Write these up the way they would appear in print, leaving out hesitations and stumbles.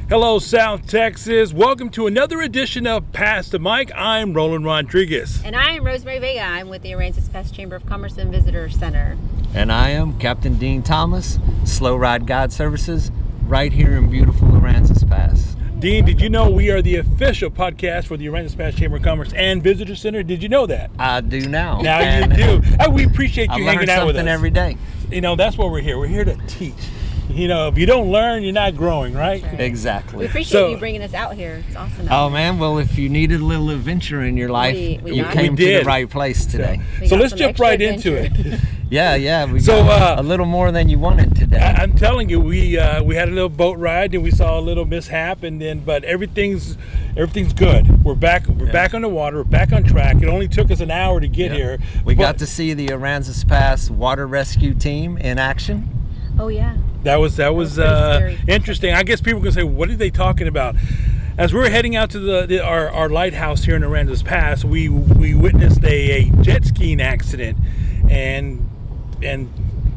Hello, South Texas. Welcome to another edition of Pass the Mic. I'm Roland Rodriguez. And I am Rosemary Vega. I'm with the Aransas Pass Chamber of Commerce and Visitor Center. And I am Captain Dean Thomas, Slowride Guide Services, right here in beautiful Aransas Pass. Dean, did you know we are the official podcast for the Aransas Pass Chamber of Commerce and Visitor Center? Did you know that? I do now. Now you do. We appreciate you hanging out with us. I learn something every day. You know, that's what we're here. We're here to teach. You know, if you don't learn, you're not growing, right? Exactly. We appreciate you bringing us out here. It's awesome. Oh man, well, if you needed a little adventure in your life, you came to the right place today. So let's jump right into it. Yeah, we got a little more than you wanted today. I'm telling you, we had a little boat ride and we saw a little mishap, but everything's good. We're back on the water. We're back on track. It only took us an hour to get here. We got to see the Aransas Pass water rescue team in action. Oh yeah. That was interesting. I guess people can say, what are they talking about? As we were heading out to our lighthouse here in Aransas Pass, we witnessed a jet skiing accident, and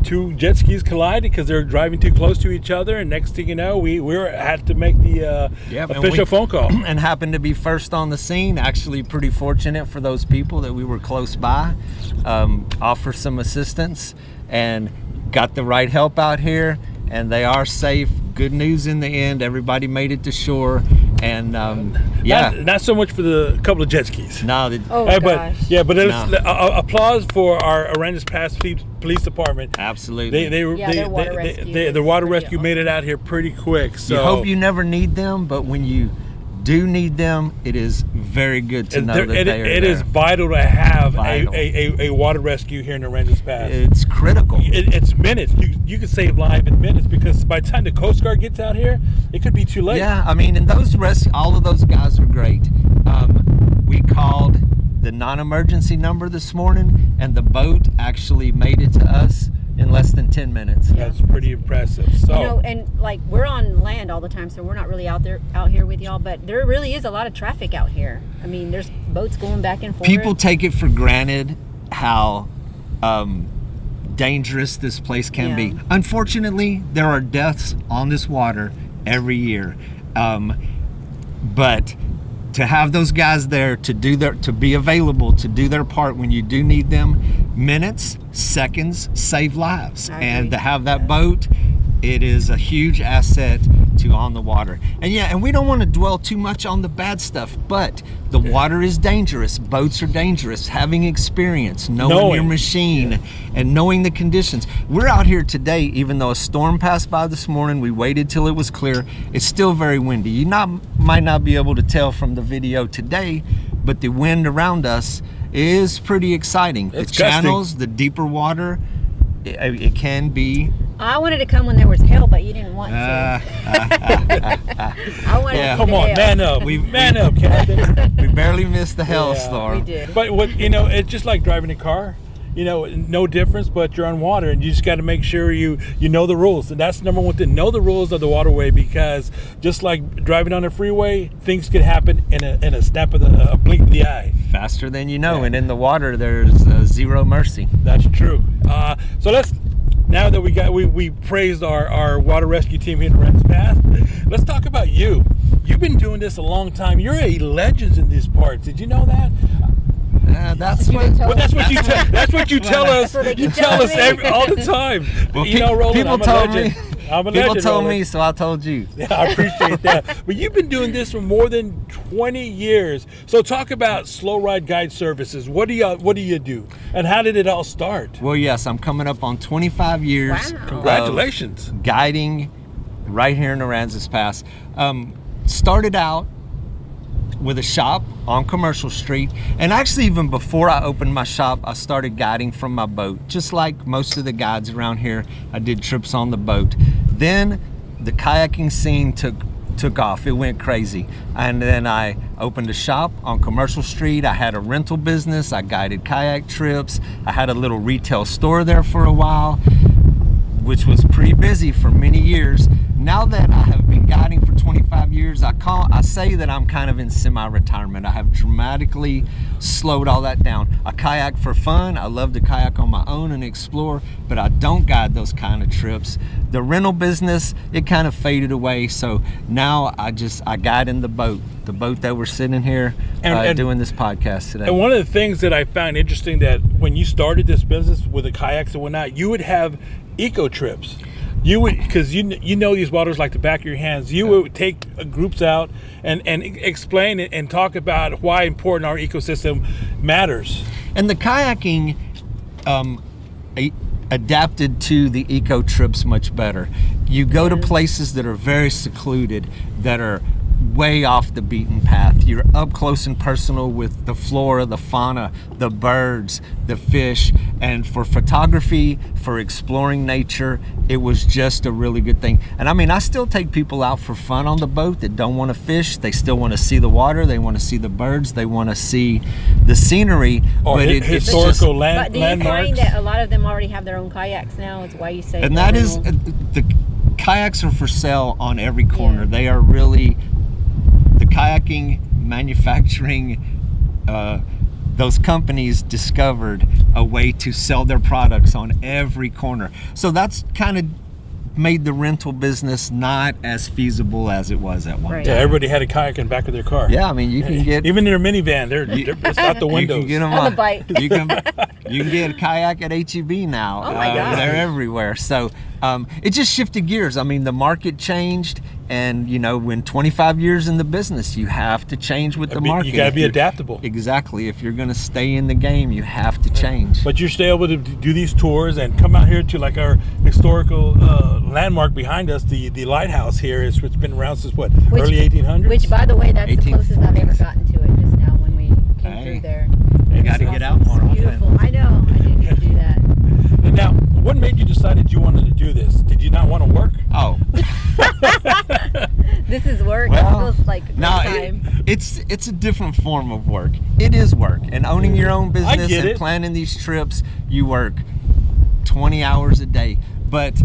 two jet skis collided because they were driving too close to each other. And next thing you know, we had to make the official phone call. And happened to be first on the scene. Actually, pretty fortunate for those people that we were close by. Offer some assistance and got the right help out here. And they are safe. Good news in the end. Everybody made it to shore, and not so much for the couple of jet skis. No, gosh. Applause for our Aransas Pass Police Department. Absolutely. The water rescue made it out here pretty quick. So you hope you never need them, but when you do need them, it is very good to know that they are there. It is vital to have a water rescue here in Aransas Pass. It's critical. It's minutes. You can save lives in minutes, because by the time the Coast Guard gets out here, it could be too late. Yeah, I mean, and all of those guys are great. We called the non-emergency number this morning, and the boat actually made it to us in less than 10 minutes. That's pretty impressive. So, and like, we're on land all the time, so we're not really out here with y'all, but there really is a lot of traffic out here. I mean, there's boats going back and forth. People take it for granted how dangerous this place can be. Unfortunately, there are deaths on this water every year. But to have those guys there to be available to do their part when you do need them, minutes, seconds save lives. And to have that boat, it is a huge asset to on the water. And we don't want to dwell too much on the bad stuff, but the water is dangerous. Boats are dangerous. Having experience, knowing your machine, and knowing the conditions. We're out here today, even though a storm passed by this morning. We waited till it was clear. It's still very windy. You might not be able to tell from the video today, but the wind around us is pretty exciting. The channels, the deeper water, it can be. I wanted to come when there was hail, but you didn't want to. I wanted to come on, man up. Man up, Captain. We barely missed the hailstorm. We did. But it's just like driving a car. No difference, but you're on water, and you just got to make sure you know the rules. And that's number one thing. Know the rules of the waterway, because just like driving on a freeway, things could happen in a snap of a blink of the eye. Faster than you know, and in the water, there's zero mercy. That's true. So now that we praised our water rescue team here in Aransas Pass, let's talk about you. You've been doing this a long time. You're a legend in these parts. Did you know that? That's what you tell us. You tell us all the time. Well, Roland, people told me, so I told you. Yeah, I appreciate that. But you've been doing this for more than 20 years. So talk about Slowride Guide Services. What do you do, and how did it all start? Well, yes, I'm coming up on 25 years. Wow. Congratulations. Guiding right here in Aransas Pass. Started out with a shop on Commercial Street, and actually even before I opened my shop, I started guiding from my boat. Just like most of the guides around here, I did trips on the boat. Then the kayaking scene took off. It went crazy, and then I opened a shop on Commercial Street. I had a rental business. I guided kayak trips. I had a little retail store there for a while, which was pretty busy for many years. now that I have been guiding for 25 years, I say that I'm kind of in semi-retirement. I have dramatically slowed all that down. I kayak for fun. I love to kayak on my own and explore, but I don't guide those kind of trips. The rental business, it kind of faded away, so now I guide in the boat that we're sitting here and doing this podcast today. And one of the things that I found interesting, that when you started this business with the kayaks and whatnot, you would have eco trips. You would, because you know these waters like the back of your hands. You would take groups out and explain it and talk about why important our ecosystem matters. And the kayaking adapted to the eco trips much better. You go to places that are very secluded, that are way off the beaten path. You're up close and personal with the flora, the fauna, the birds, the fish. And for photography, for exploring nature, it was just a really good thing. And I mean, I still take people out for fun on the boat that don't want to fish. They still want to see the water. They want to see the birds. They want to see the scenery. Or historical landmarks. But do you find that a lot of them already have their own kayaks now? It's why you say. And that is, the kayaks are for sale on every corner. They are really, the kayaking manufacturing, those companies discovered a way to sell their products on every corner. So that's kind of made the rental business not as feasible as it was at one time. Yeah, everybody had a kayak in the back of their car. Yeah, I mean, you can get, even in their minivan, it's out the windows. You can get them on the bike. You can get a kayak at HEB now. Oh my God. They're everywhere. So it just shifted gears. I mean, the market changed, and you know, when 25 years in the business, you have to change with the market. You got to be adaptable. Exactly. If you're going to stay in the game, you have to change. But you're still able to do these tours and come out here to like our historical landmark behind us, the lighthouse here. It's been around since what, early 1800s? Which, by the way, that's the closest I've ever gotten to it just now when we came through there. You got to get out more often. Beautiful. I know. I do need to do that. And now, what made you decide you wanted to do this? Did you not want to work? Oh. This is work. Well, it feels like time. It's a different form of work. It is work. And owning your own business and planning these trips, you work 20 hours a day. But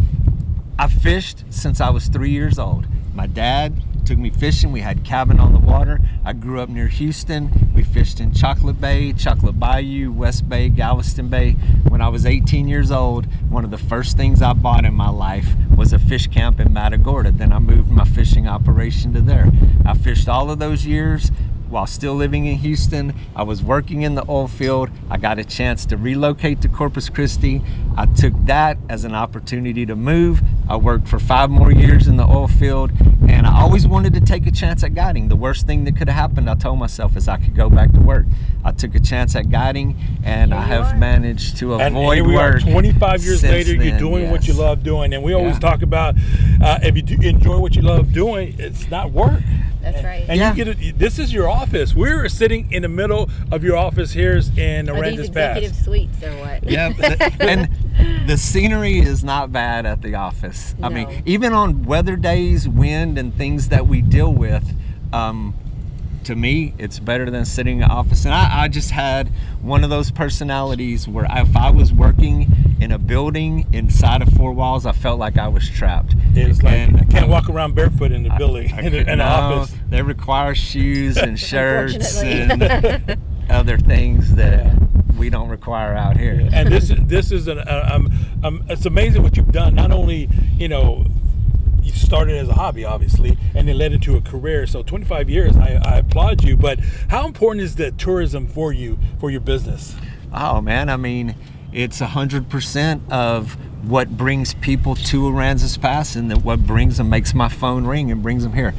I fished since I was 3 years old. My dad took me fishing. We had cabin on the water. I grew up near Houston. We fished in Chocolate Bay, Chocolate Bayou, West Bay, Galveston Bay. When I was 18 years old, one of the first things I bought in my life was a fish camp in Matagorda. Then I moved my fishing operation to there. I fished all of those years while still living in Houston. I was working in the oil field. I got a chance to relocate to Corpus Christi. I took that as an opportunity to move. I worked for 5 more years in the oil field, and I always wanted to take a chance at guiding. The worst thing that could have happened, I told myself, is I could go back to work. I took a chance at guiding, and I have managed to avoid work. 25 years later, you're doing what you love doing. And we always talk about if you enjoy what you love doing, it's not work. That's right. And you get it. This is your office. We're sitting in the middle of your office here in Aransas Pass. Executive suites or what? Yeah, and the scenery is not bad at the office. No. I mean, even on weather days, wind, and things that we deal with, to me, it's better than sitting in an office. And I just had one of those personalities where if I was working in a building inside of 4 walls, I felt like I was trapped. It's like I can't walk around barefoot in the building, in the office. They require shoes and shirts and other things that we don't require out here. And this is it's amazing what you've done. Not only, you started as a hobby, obviously, and then led into a career. So 25 years, I applaud you. But how important is the tourism for you, for your business? Oh man, I mean, it's 100% of what brings people to Aransas Pass, and that what brings them, makes my phone ring and brings them here.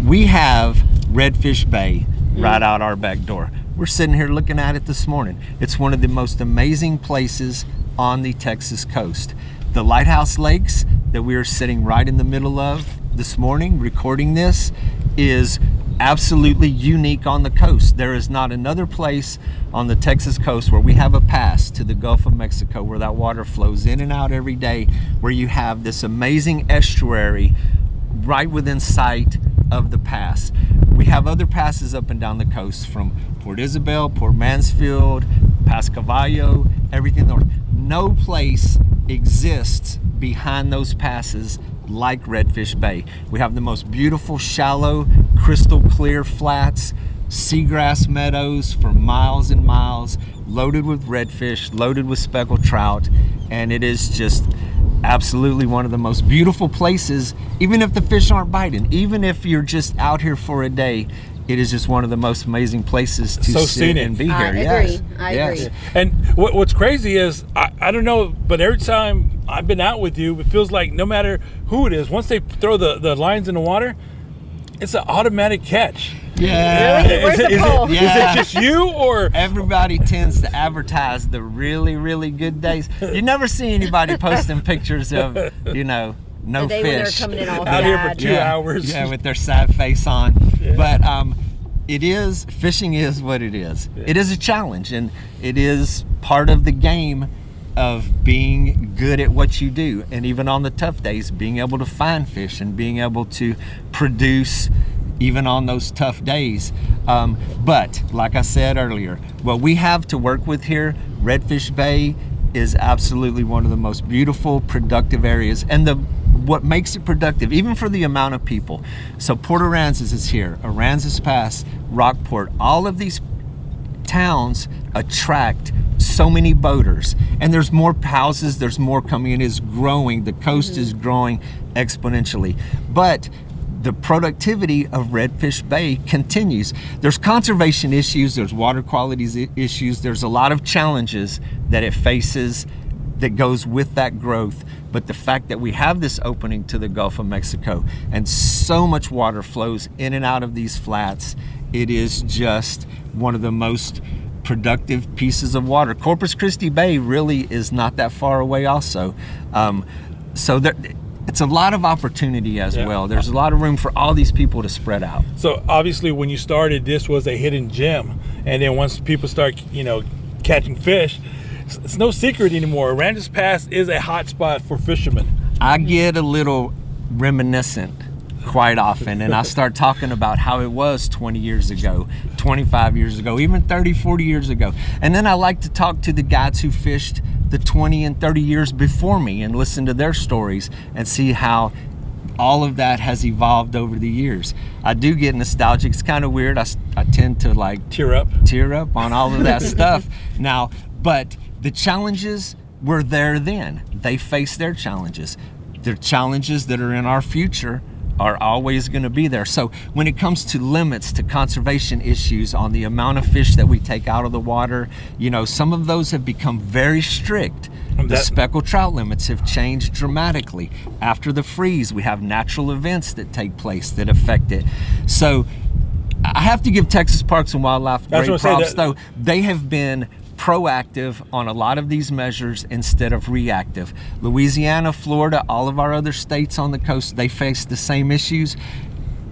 We have Redfish Bay right out our back door. We're sitting here looking at it this morning. It's one of the most amazing places on the Texas coast. The Lighthouse Lakes that we are sitting right in the middle of this morning, recording this, is absolutely unique on the coast. There is not another place on the Texas coast where we have a pass to the Gulf of Mexico where that water flows in and out every day, where you have this amazing estuary right within sight of the pass. We have other passes up and down the coast, from Port Isabel, Port Mansfield, Pass Cavallo, everything north. No place exists behind those passes like Redfish Bay. We have the most beautiful, shallow, crystal clear flats, seagrass meadows for miles and miles, loaded with redfish, loaded with speckled trout, and it is just absolutely one of the most beautiful places, even if the fish aren't biting, even if you're just out here for a day. It is just one of the most amazing places to sit and be here. I agree. And what's crazy is, I don't know, but every time I've been out with you, it feels like no matter who it is, once they throw the lines in the water, it's an automatic catch. Yeah. Really? Where's the pole? Is it just you, or everybody tends to advertise the really, really good days? You never see anybody posting pictures of, no the day fish when they're coming in all out here for sad. 2 hours? Yeah, with their sad face on. Yeah. But fishing is what it is. Yeah. It is a challenge, and it is part of the game of being good at what you do. And even on the tough days, being able to find fish and being able to produce even on those tough days. But like I said earlier, what we have to work with here, Redfish Bay is absolutely one of the most beautiful, productive areas, and what makes it productive, even for the amount of people. So Port Aransas is here, Aransas Pass, Rockport, all of these towns attract so many boaters, and there's more houses, there's more coming in, it's growing, the coast is growing exponentially. But the productivity of Redfish Bay continues. There's conservation issues, there's water quality issues, there's a lot of challenges that it faces that goes with that growth. But the fact that we have this opening to the Gulf of Mexico and so much water flows in and out of these flats, it is just one of the most productive pieces of water. Corpus Christi Bay really is not that far away also. So it's a lot of opportunity as well. There's a lot of room for all these people to spread out. So obviously when you started, this was a hidden gem. And then once people start, catching fish, it's no secret anymore. Aransas Pass is a hot spot for fishermen. I get a little reminiscent quite often, and I start talking about how it was 20 years ago, 25 years ago, even 30, 40 years ago. And then I like to talk to the guys who fished the 20 and 30 years before me and listen to their stories and see how all of that has evolved over the years. I do get nostalgic. It's kind of weird. I tend to tear up on all of that stuff now, but the challenges were there then. They face their challenges. The challenges that are in our future are always going to be there. So when it comes to limits, to conservation issues on the amount of fish that we take out of the water, some of those have become very strict. The speckled trout limits have changed dramatically. After the freeze, we have natural events that take place that affect it. So I have to give Texas Parks and Wildlife great props, though. They have been proactive on a lot of these measures instead of reactive. Louisiana, Florida, all of our other states on the coast, they face the same issues.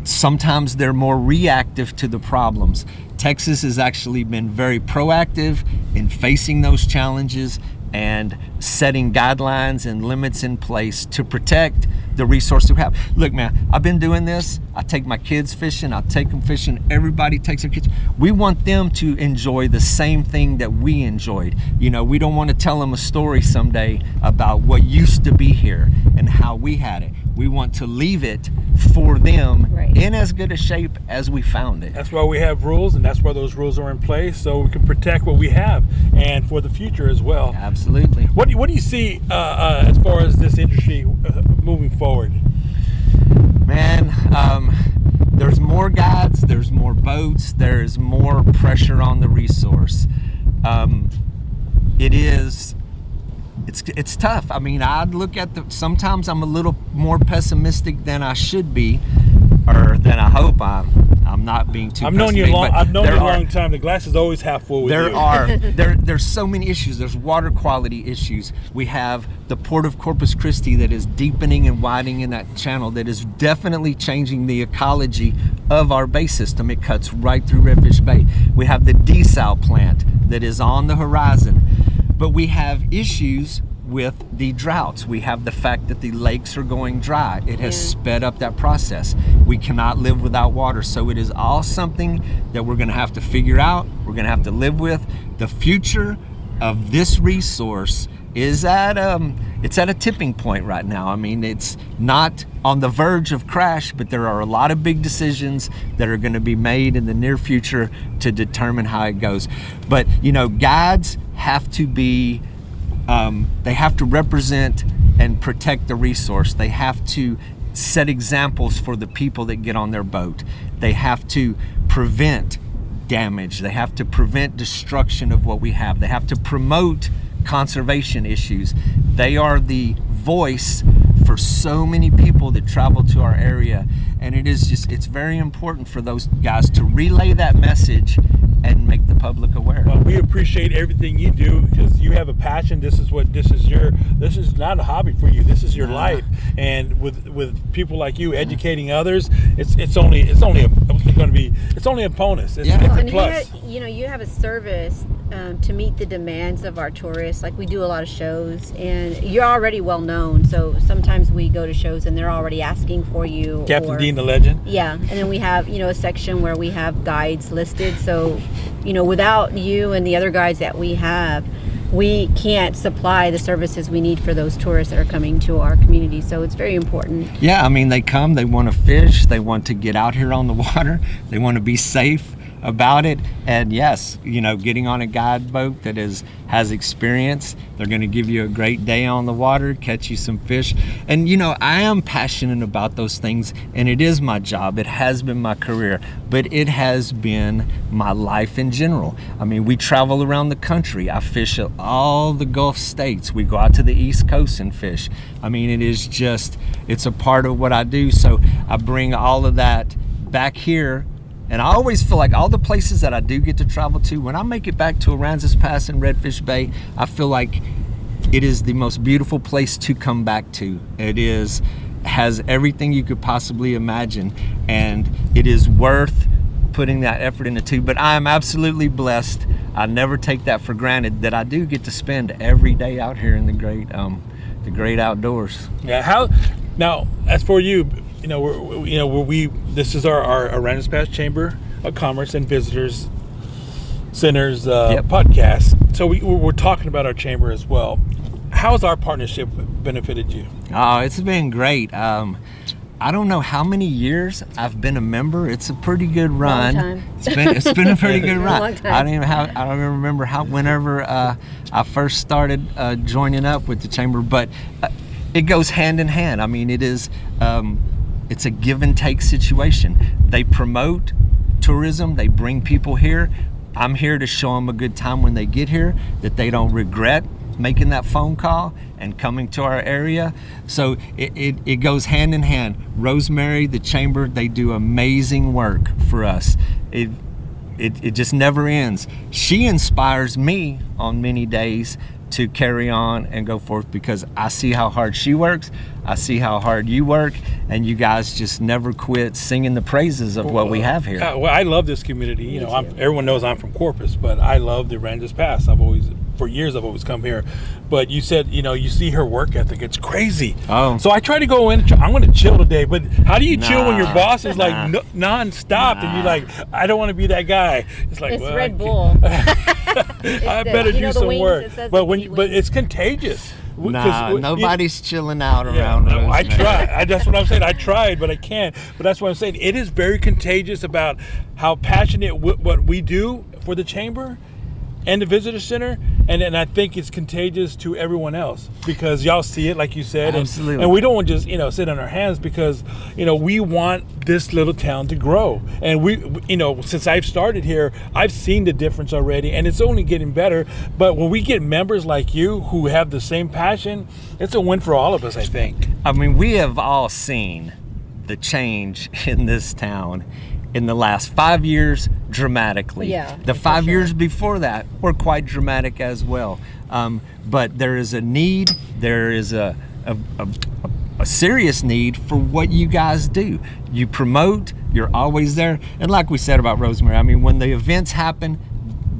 Sometimes they're more reactive to the problems. Texas has actually been very proactive in facing those challenges and setting guidelines and limits in place to protect the resource we have. Look, man, I've been doing this. I take my kids fishing. I take them fishing. Everybody takes their kids. We want them to enjoy the same thing that we enjoyed. We don't want to tell them a story someday about what used to be here and how we had it. We want to leave it for them in as good a shape as we found it. That's why we have rules, and that's why those rules are in place, so we can protect what we have and for the future as well. Absolutely. What do you see as far as this industry moving forward? Man, there's more guides, there's more boats, there's more pressure on the resource. It's tough. I mean, I'd look at sometimes I'm a little more pessimistic than I should be, or than I hope I'm not being too I've known you a long time. The glass is always half full with you. There's so many issues. There's water quality issues. We have the Port of Corpus Christi that is deepening and widening in that channel that is definitely changing the ecology of our bay system. It cuts right through Redfish Bay. We have the desal plant that is on the horizon. But we have issues with the droughts. We have the fact that the lakes are going dry. It has sped up that process. We cannot live without water. So it is all something that we're going to have to figure out. We're going to have to live with. The future of this resource is at it's at a tipping point right now. I mean, it's not on the verge of crash, but there are a lot of big decisions that are going to be made in the near future to determine how it goes. But, you know, guides have to be, they have to represent and protect the resource. They have to set examples for the people that get on their boat. They have to prevent damage. They have to prevent destruction of what we have. They have to promote conservation issues. They are the voice for so many people that travel to our area, and it's very important for those guys to relay that message and make the public aware. Well, we appreciate everything you do because you have a passion. This is not a hobby for you. This is your life. And with people like you educating others, it's only a bonus. It's a plus. You have a service to meet the demands of our tourists. Like, we do a lot of shows, and you're already well known. So sometimes we go to shows and they're already asking for you. Captain Dean, the legend. Yeah, and then we have a section where we have guides listed. So, without you and the other guides that we have, we can't supply the services we need for those tourists that are coming to our community. So it's very important. Yeah, I mean, they come, they want to fish, they want to get out here on the water, they want to be safe about it. And yes, getting on a guide boat that has experience, they're going to give you a great day on the water, catch you some fish. And I am passionate about those things, and it is my job. It has been my career, but it has been my life in general. I mean, we travel around the country. I fish at all the Gulf states. We go out to the East Coast and fish. I mean, it's a part of what I do. So I bring all of that back here. And I always feel like all the places that I do get to travel to, when I make it back to Aransas Pass and Redfish Bay, I feel like it is the most beautiful place to come back to. It has everything you could possibly imagine, and it is worth putting that effort into. But I am absolutely blessed. I never take that for granted that I do get to spend every day out here in the great outdoors. Yeah. Now, as for you, this is our Aransas Pass Chamber of Commerce and Visitors Center's podcast. So we're talking about our chamber as well. How's our partnership benefited you? Oh, it's been great. I don't know how many years I've been a member. It's a pretty good run. Long time. It's been a pretty good run. Long time. I don't even remember whenever I first started joining up with the chamber, but it goes hand in hand. I mean, it's a give and take situation. They promote tourism. They bring people here. I'm here to show them a good time when they get here, that they don't regret making that phone call and coming to our area. So it goes hand in hand. Rosemary, the chamber, they do amazing work for us. It just never ends. She inspires me on many days to carry on and go forth, because I see how hard she works, I see how hard you work, and you guys just never quit singing the praises of what we have here. Well, I love this community. Everyone knows I'm from Corpus, but I love the Aransas Pass. For years I've always come here. But you said, you see her work ethic. It's crazy. Oh. So I try to go in, I'm going to chill today. But how do you chill when your boss is like non-stop and you're like, I don't want to be that guy. It's like, it's Red Bull. I better do some work. But it's contagious. Nobody's chilling out around. No, I try. That's what I'm saying. I tried, but I can't. But that's what I'm saying. It is very contagious about how passionate what we do for the chamber and the visitor center, and I think it's contagious to everyone else, because y'all see it, like you said. Absolutely. And we don't want to just sit on our hands, because we want this little town to grow. And we since I've started here, I've seen the difference already, and it's only getting better. But when we get members like you who have the same passion, it's a win for all of us, I think. I mean, we have all seen the change in this town in the last 5 years dramatically. Yeah, the 5 years before that were quite dramatic as well. But there is a need, there is a serious need for what you guys do. You promote, you're always there. And like we said about Rosemary, I mean, when the events happen,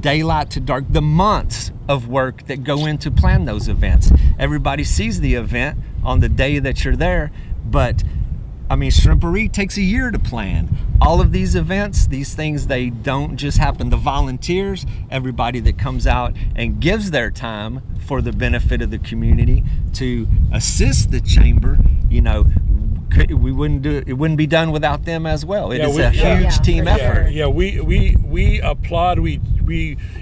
daylight to dark, the months of work that go into plan those events. Everybody sees the event on the day that you're there, but I mean, Shrimpery takes a year to plan. All of these events, these things, they don't just happen. The volunteers, everybody that comes out and gives their time for the benefit of the community to assist the chamber, you know, we wouldn't do it. It wouldn't be done without them as well. It is a huge team effort. Yeah, we applaud. We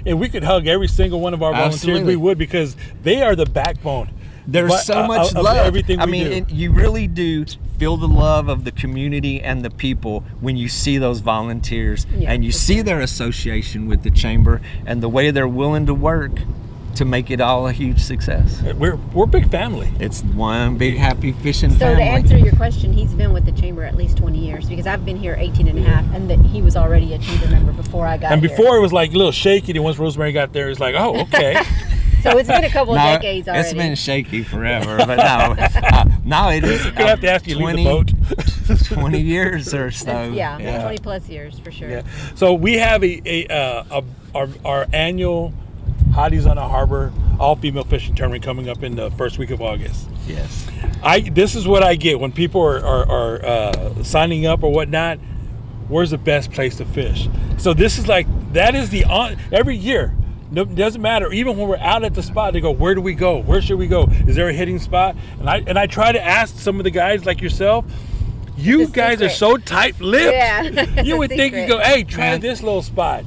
if we could hug every single one of our volunteers, we would, because they are the backbone. There's so much love. Everything we do. And you really do feel the love of the community and the people when you see those volunteers and you see their association with the chamber and the way they're willing to work to make it all a huge success. We're a big family. It's one big happy fishing family. So to answer your question, he's been with the chamber at least 20 years, because I've been here 18 and a half, and he was already a chamber member before I got here. And before it was like a little shaky, and once Rosemary got there, it's like, oh, okay. So it's been a couple of decades already. It's been shaky forever, but now it is. I'm gonna have to ask you to leave the boat. 20 years or so. 20 plus years for sure. Yeah. So we have our annual Hotties on the Harbor all-female fishing tournament coming up in the first week of August. Yes. This is what I get when people are signing up or whatnot. Where's the best place to fish? So this is like, that is every year. No, doesn't matter. Even when we're out at the spot, they go, where do we go? Where should we go? Is there a hitting spot? And I try to ask some of the guys like yourself. You guys are so tight-lipped. Yeah, you would think you go, hey, try this little spot.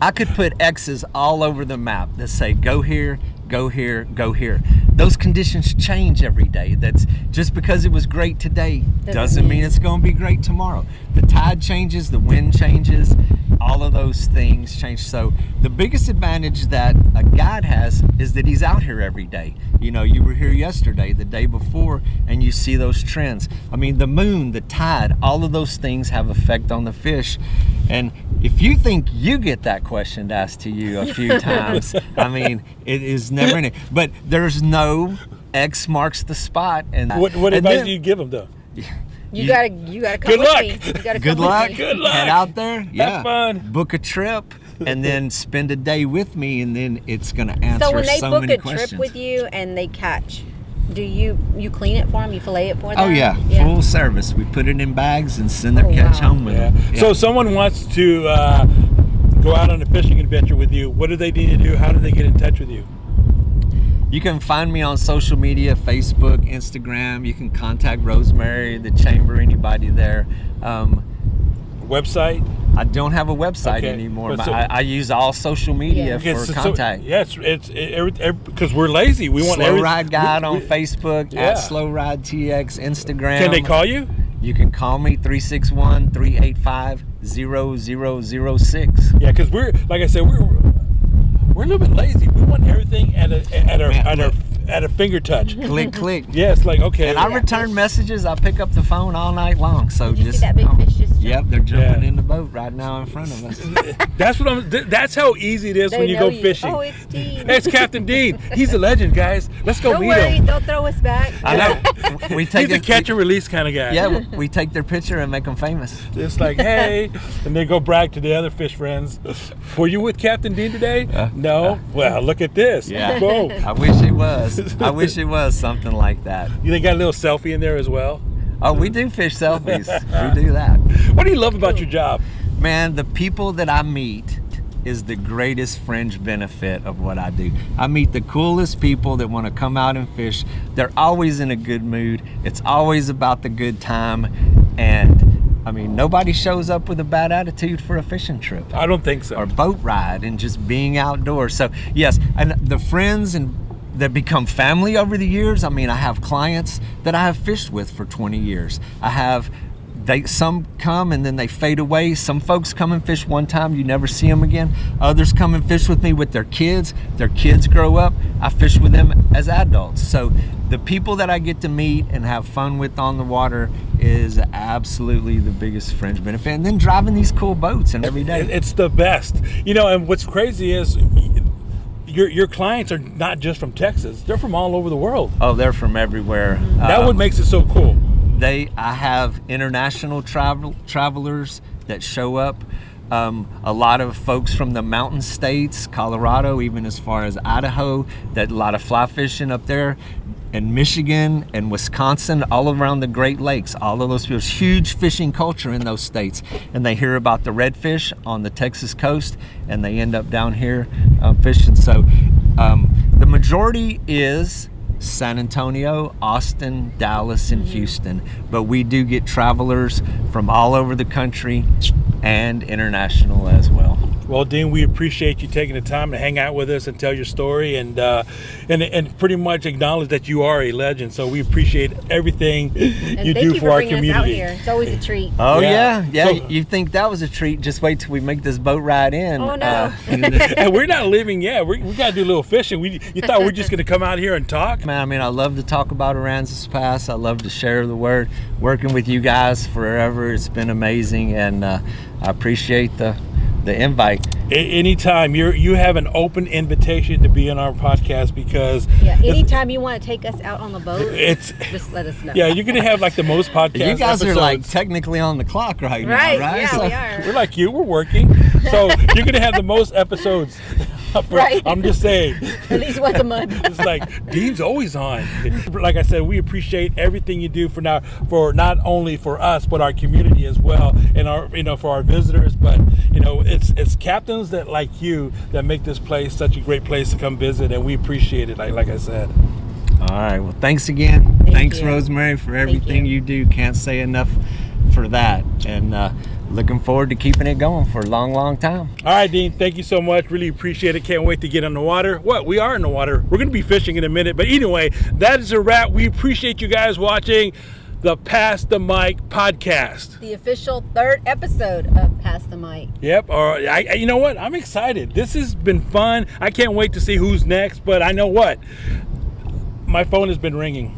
I could put X's all over the map that say go here, go here, go here. Those conditions change every day. That's just because it was great today doesn't mean it's going to be great tomorrow. The tide changes, the wind changes, all of those things change. So the biggest advantage that a guide has is that he's out here every day. You know, you were here yesterday, the day before, and you see those trends. I mean, the moon, the tide, all of those things have effect on the fish. And if you think you get that question asked to you a few times, I mean, it is never ending. But there's no X marks the spot. And what advice do you give them, though? You gotta come with me. You gotta Good come luck. with me. Good luck. Head out there. Yeah. Have fun. Book a trip and then spend a day with me, and then it's gonna answer So when they so book many a questions. trip with you and they catch, do you clean it for them? You fillet it for them? Oh yeah, full service. We put it in bags and send their catch home with them. Yeah. So if someone wants to go out on a fishing adventure with you, what do they need to do? How do they get in touch with you? You can find me on social media, Facebook, Instagram. You can contact Rosemary, the chamber, anybody there. Website? I don't have a website anymore. But I use all social media for contact. It's because we're lazy. We want Slowride Guide on Facebook, at Slowride TX, Instagram. Can they call you? You can call me 361-385-0006. Yeah, because we're, like I said, we're a little bit lazy. We want everything at a finger touch. Click, click. Yes, like okay. And I return messages. I pick up the phone all night long. So Did you see that big fish just jump? Yep, they're jumping in the boat right now in front of us. That's how easy it is when you go fishing. Oh, it's Dean. It's Captain Dean. He's a legend, guys. Let's go meet him. Don't throw us back. I know. He's a catch and release kind of guy. Yeah, we take their picture and make them famous. It's like, hey, and they go brag to the other fish friends. Were you with Captain Dean today? No. Well, look at this. Yeah. Whoa. I wish it was. I wish it was something like that. They got a little selfie in there as well? Oh, we do fish selfies. We do that. What do you love about your job? Man, the people that I meet is the greatest fringe benefit of what I do. I meet the coolest people that want to come out and fish. They're always in a good mood. It's always about the good time. And I mean, nobody shows up with a bad attitude for a fishing trip. I don't think so. Or boat ride and just being outdoors. So yes, and the friends that become family over the years. I mean, I have clients that I have fished with for 20 years. Some come and then they fade away. Some folks come and fish one time, you never see them again. Others come and fish with me with their kids. Their kids grow up. I fish with them as adults. So the people that I get to meet and have fun with on the water is absolutely the biggest fringe benefit. And then driving these cool boats and every day. It's the best. You know, and what's crazy is your clients are not just from Texas. They're from all over the world. Oh, they're from everywhere. That what makes it so cool. I have international travelers that show up. A lot of folks from the mountain states, Colorado, even as far as Idaho, that a lot of fly fishing up there. and Michigan and Wisconsin, all around the Great Lakes, all of those, there's huge fishing culture in those states, and they hear about the redfish on the Texas coast, and they end up down here fishing. So the majority is San Antonio, Austin, Dallas, and Houston, but we do get travelers from all over the country and international as well. Well, Dean, we appreciate you taking the time to hang out with us and tell your story, and pretty much acknowledge that you are a legend. So we appreciate everything you do for our community. Us out here. It's always a treat. Oh yeah. So, you think that was a treat? Just wait till we make this boat ride in. Oh no. And we're not leaving yet. We got to do a little fishing. You thought we're just going to come out here and talk? Man, I mean, I love to talk about Aransas Pass. I love to share the word. Working with you guys forever, it's been amazing, and I appreciate the invite. Anytime you have an open invitation to be on our podcast, because anytime you want to take us out on the boat, just let us know. Yeah, you're gonna have like the most podcast. You guys episodes. Are like technically on the clock right now, right? Yeah, so, we are. We're like you. We're working, so you're gonna have the most episodes. Right. I'm just saying. At least once a month. It's like Dean's always on. Like I said, we appreciate everything you do for not only for us but our community as well, and for our visitors. But it's captains that like you that make this place such a great place to come visit, and we appreciate it. Like I said. All right. Well, thanks again. Thanks, you. Rosemary, for everything you do. Can't say enough for that. And looking forward to keeping it going for a long, long time. All right, Dean, thank you so much. Really appreciate it. Can't wait to get on the water. We are in the water. We're going to be fishing in a minute. But anyway, that is a wrap. We appreciate you guys watching the Pass the Mic podcast. The official 3rd episode of Pass the Mic. Yep. You know what? I'm excited. This has been fun. I can't wait to see who's next. But I know what? My phone has been ringing.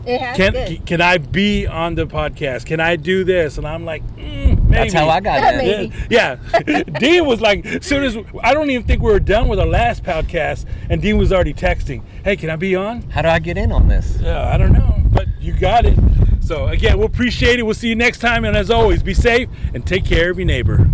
It has. Can I be on the podcast? Can I do this? And I'm like, maybe. That's how I got in. Yeah. Dean was like, as soon as I don't even think we were done with our last podcast, and Dean was already texting, "Hey, can I be on?" How do I get in on this? Yeah, I don't know, but you got it. So again, we'll appreciate it. We'll see you next time, and as always, be safe and take care of your neighbor.